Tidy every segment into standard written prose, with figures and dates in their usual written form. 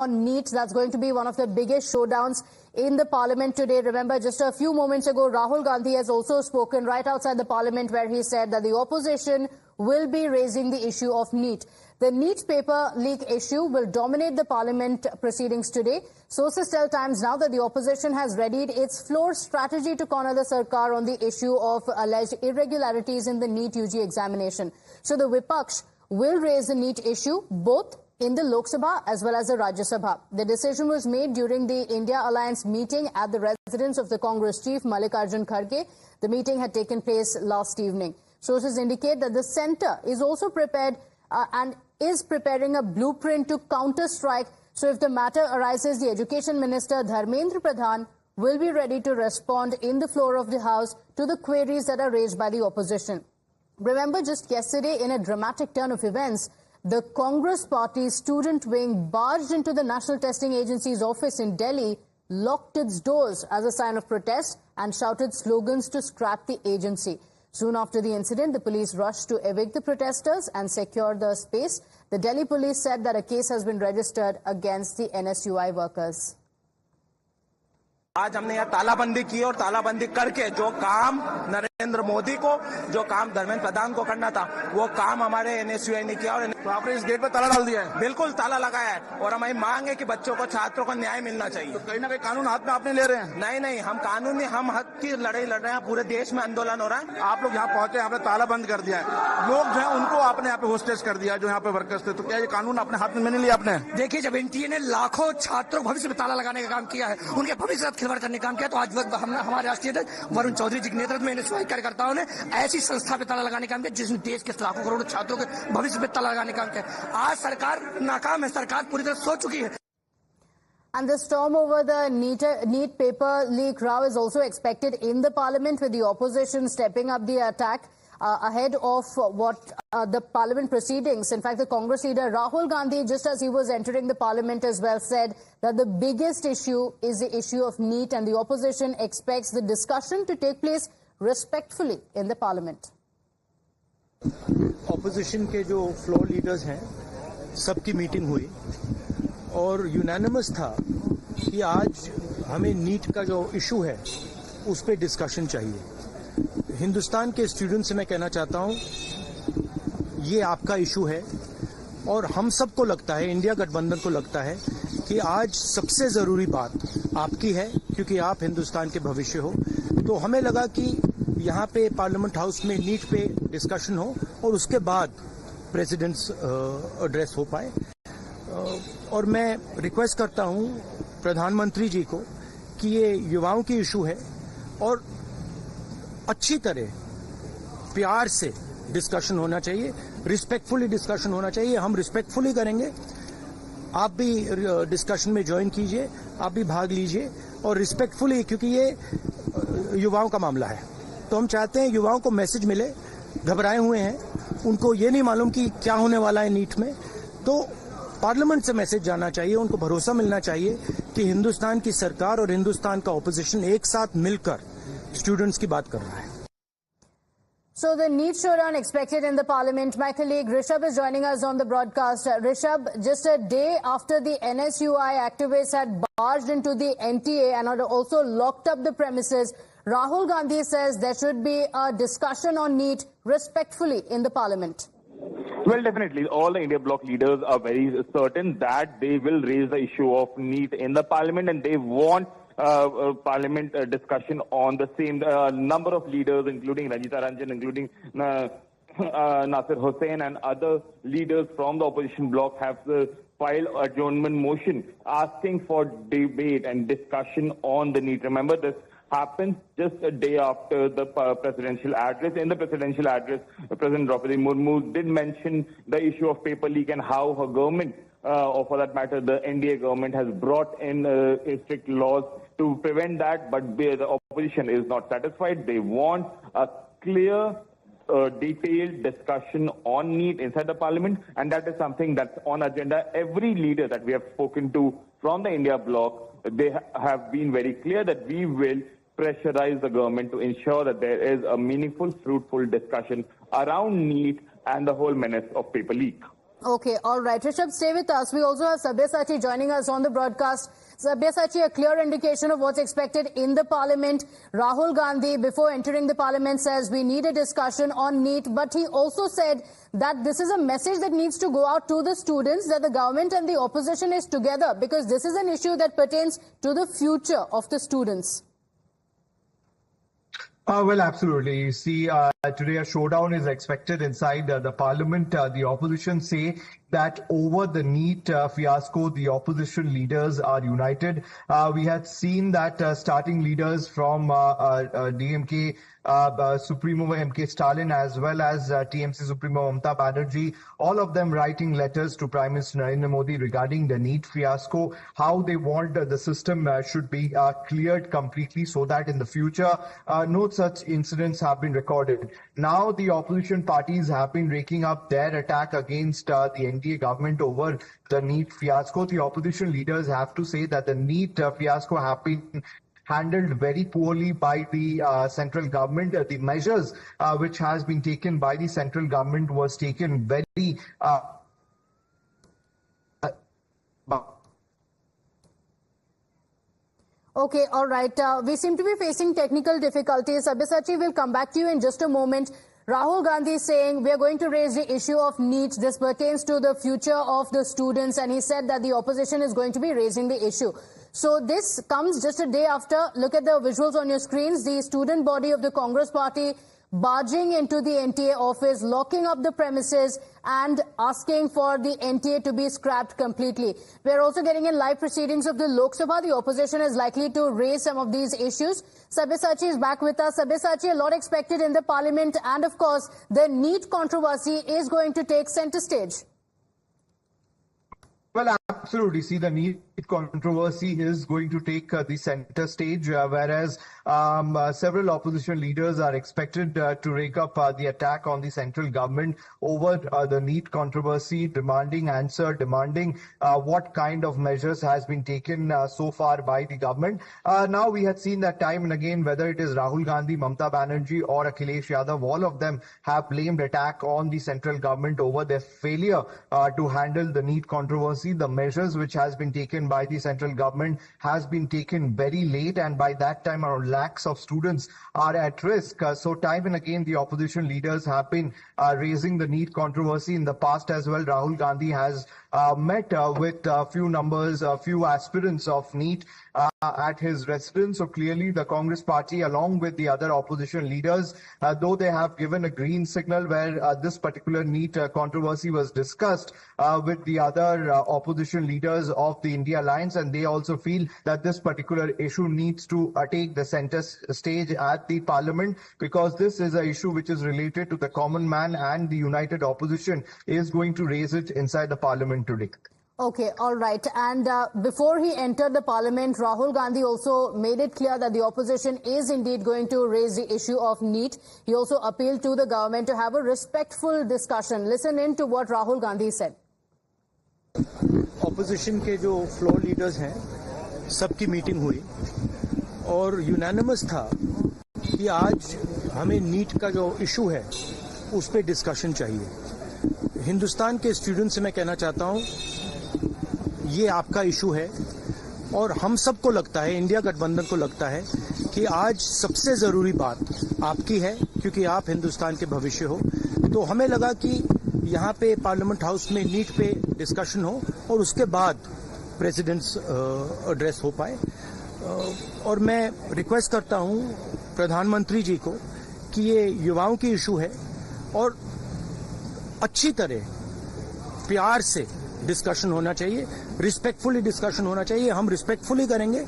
on NEET. That's going to be one of the biggest showdowns in the parliament today. Remember, just a few moments ago, Rahul Gandhi has also spoken right outside the parliament where he said that the opposition will be raising the issue of NEET. The NEET paper leak issue will dominate the parliament proceedings today. Sources tell Times Now that the opposition has readied its floor strategy to corner the Sarkar on the issue of alleged irregularities in the NEET UG examination. So the Vipaksh will raise the NEET issue both in the Lok Sabha as well as the Rajya Sabha. The decision was made during the India Alliance meeting at the residence of the Congress chief, Mallikarjun Kharge. The meeting had taken place last evening. Sources indicate that the centre is also prepared and is preparing a blueprint to counter-strike. So if the matter arises, the Education Minister, Dharmendra Pradhan, will be ready to respond in the floor of the House to the queries that are raised by the opposition. Remember, just yesterday, in a dramatic turn of events, the Congress Party's student wing barged into the National Testing Agency's office in Delhi, locked its doors as a sign of protest and shouted slogans to scrap the agency. Soon after the incident, the police rushed to evict the protesters and secure the space. The Delhi police said that a case has been registered against the NSUI workers. आज हमने यहाँ तालाबंदी की और तालाबंदी करके जो काम नरेंद्र मोदी को, जो काम धर्मेंद्र प्रधान को करना था, वो काम हमारे एनएसयूआई ने किया। और तो आपने इस गेट पर ताला डाल दिया है? बिल्कुल ताला लगाया है और हमारी मांग है कि बच्चों को, छात्रों को न्याय मिलना चाहिए। तो कहीं ना कहीं कानून हाथ में आपने ले रहे हैं? नहीं, हम कानून नहीं, हम हक की लड़ाई लड़ रहे हैं। पूरे देश में आंदोलन हो रहा है। आप लोग यहाँ पहुंचे, आपने ताला बंद कर दिया है, लोग जो है उनको आपने यहाँ पे होस्टेज कर दिया, जो यहाँ पे वर्कर्स थे। तो क्या ये कानून अपने हाथ में नहीं लिया आपने? देखिए, जब एनटीए ने लाखों छात्रों को भविष्य में ताला लगाने का काम किया है, उनके भविष्य के साथ खिलवाड़ करने का काम किया, तो आज हमारे राष्ट्रीय अध्यक्ष वरुण चौधरी जी के नेतृत्व में एनएसयूआई कार्यकर्ताओं ने ऐसी संस्था पे ताला लगाने का काम किया जिसने देश के लाखों करोड़ों छात्रों के भविष्य पे ताला लगाने का काम किया। आज सरकार नाकाम है, सरकार पूरी तरह सो चुकी है। And the storm over the NEET paper leak row is also expected in the parliament, with the opposition stepping up the attack ahead of the parliament proceedings. In fact, the Congress leader Rahul Gandhi, just as he was entering the parliament as well, said that the biggest issue is the issue of NEET, and the opposition expects the discussion to take place respectfully in the parliament. Opposition के जो floor leaders हैं, सबकी meeting हुई और unanimous था कि आज हमें नीट का जो इशू है उस पर डिस्कशन चाहिए। हिंदुस्तान के स्टूडेंट्स से मैं कहना चाहता हूं, ये आपका इशू है और हम सबको लगता है, इंडिया गठबंधन को लगता है कि आज सबसे जरूरी बात आपकी है, क्योंकि आप हिंदुस्तान के भविष्य हो। तो हमें लगा कि यहाँ पे पार्लियामेंट हाउस में नीट पे डिस्कशन हो और उसके बाद प्रेसिडेंट्स एड्रेस हो पाए। और मैं रिक्वेस्ट करता हूँ प्रधानमंत्री जी को कि ये युवाओं की इशू है और अच्छी तरह प्यार से डिस्कशन होना चाहिए, रिस्पेक्टफुली डिस्कशन होना चाहिए। हम रिस्पेक्टफुली करेंगे, आप भी डिस्कशन में ज्वाइन कीजिए, आप भी भाग लीजिए और रिस्पेक्टफुली, क्योंकि ये युवाओं का मामला है। तो हम चाहते हैं युवाओं को मैसेज मिले, घबराए हुए हैं, उनको ये नहीं मालूम कि क्या होने वाला है नीट में। तो पार्लियामेंट से मैसेज जाना चाहिए, उनको भरोसा मिलना चाहिए कि हिंदुस्तान की सरकार और हिंदुस्तान का ऑपोजिशन एक साथ मिलकर स्टूडेंट्स की बात कर रहा है। So the NEET showdown expected in the parliament. My colleague Rishabh is joining us on the broadcast. Rishabh, just a day after the NSUI activists had barged into the NTA and had also locked up the premises, Rahul Gandhi says there should be a discussion on NEET respectfully in the parliament. Well, definitely. All the India bloc leaders are very certain that they will raise the issue of NEET in the parliament, and they want parliament discussion on the same. Number of leaders, including Ranjita Ranjan, including Nasir Hussain and other leaders from the opposition bloc, have filed adjournment motion asking for debate and discussion on the NEET. Remember, this happened just a day after the presidential address. In the presidential address, President Draupadi Murmu did mention the issue of paper leak and how her government, or for that matter, the NDA government, has brought in strict laws to prevent that. But the opposition is not satisfied. They want a clear, detailed discussion on NEET inside the parliament, and that is something that's on agenda. Every leader that we have spoken to from the India bloc, they have been very clear that we will pressurize the government to ensure that there is a meaningful, fruitful discussion around NEET and the whole menace of paper leak. Okay, all right. Rishabh, stay with us. We also have Sabyasachi joining us on the broadcast. Sabyasachi, a clear indication of what's expected in the parliament. Rahul Gandhi, before entering the parliament, says we need a discussion on NEET, but he also said that this is a message that needs to go out to the students, that the government and the opposition is together, because this is an issue that pertains to the future of the students. Well, absolutely. You see, today a showdown is expected inside the parliament. The opposition say that over the NEET fiasco, the opposition leaders are united. We had seen that starting leaders from DMK, Supremo MK Stalin, as well as TMC Supremo Mamata Banerjee, all of them writing letters to Prime Minister Narendra Modi regarding the NEET fiasco, how they want the system should be cleared completely so that in the future no such incidents have been recorded. Now the opposition parties have been raking up their attack against the NDA government over the NEET fiasco. The opposition leaders have to say that the NEET fiasco have been handled very poorly by the central government. The measures which has been taken by the central government was taken very Okay, all right. We seem to be facing technical difficulties. Sabyasachi, will come back to you in just a moment. Rahul Gandhi is saying we are going to raise the issue of NEET. This pertains to the future of the students, and he said that the opposition is going to be raising the issue. So this comes just a day after. Look at the visuals on your screens. The student body of the Congress party barging into the NTA office, locking up the premises and asking for the NTA to be scrapped completely. We are also getting in live proceedings of the Lok Sabha. The opposition is likely to raise some of these issues. Sabyasachi is back with us. Sabyasachi, a lot expected in the parliament, and of course the NEET controversy is going to take center stage. Well, absolutely. See, the NEET controversy is going to take the center stage, whereas several opposition leaders are expected to rake up the attack on the central government over the NEET controversy, demanding answer, demanding what kind of measures has been taken so far by the government. Now, we had seen that time and again, whether it is Rahul Gandhi, Mamata Banerjee or Akhilesh Yadav, all of them have blamed attack on the central government over their failure to handle the NEET controversy. The measures which has been taken by the central government has been taken very late, and by that time around lakhs of students are at risk. So time and again the opposition leaders have been raising the NEET controversy. In the past as well, Rahul Gandhi has met with a few aspirants of NEET at his residence. So clearly the Congress party, along with the other opposition leaders, though they have given a green signal where this particular NEET controversy was discussed with the other opposition leaders of the India Alliance, and they also feel that this particular issue needs to take the center stage at the parliament, because this is an issue which is related to the common man, and the united opposition is going to raise it inside the parliament today. Okay, all right. And before he entered the parliament, Rahul Gandhi also made it clear that the opposition is indeed going to raise the issue of NEET. He also appealed to the government to have a respectful discussion. Listen in to what Rahul Gandhi said. Opposition के जो floor leaders हैं, सबकी meeting हुई और unanimous था कि आज हमें नीट का जो इशू है उस पर डिस्कशन चाहिए. हिंदुस्तान के स्टूडेंट से मैं कहना चाहता हूं, ये आपका इशू है और हम सबको लगता है, इंडिया गठबंधन को लगता है कि आज सबसे जरूरी बात आपकी है, क्योंकि आप हिंदुस्तान के भविष्य हो. तो हमें लगा कि यहाँ पे पार्लियामेंट हाउस में नीट पे डिस्कशन हो और उसके बाद प्रेसिडेंट्स एड्रेस हो पाए. और मैं रिक्वेस्ट करता हूँ प्रधानमंत्री जी को कि ये युवाओं की इशू है और अच्छी तरह प्यार से डिस्कशन होना चाहिए, रिस्पेक्टफुली डिस्कशन होना चाहिए. हम रिस्पेक्टफुली करेंगे,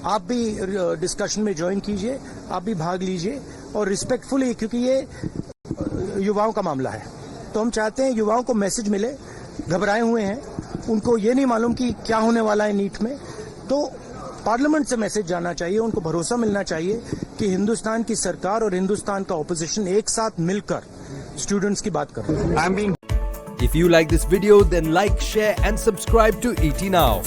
आप भी डिस्कशन में ज्वाइन कीजिए, आप भी भाग लीजिए और रिस्पेक्टफुली, क्योंकि ये युवाओं का मामला है. तो हम चाहते हैं युवाओं को मैसेज मिले, घबराए हुए हैं, उनको ये नहीं मालूम कि क्या होने वाला है नीट में. तो पार्लियामेंट से मैसेज जाना चाहिए, उनको भरोसा मिलना चाहिए कि हिंदुस्तान की सरकार और हिंदुस्तान का ऑपोजिशन एक साथ मिलकर स्टूडेंट्स की बात कर रहे हैं. If you like this video, then like, share and subscribe to ET Now.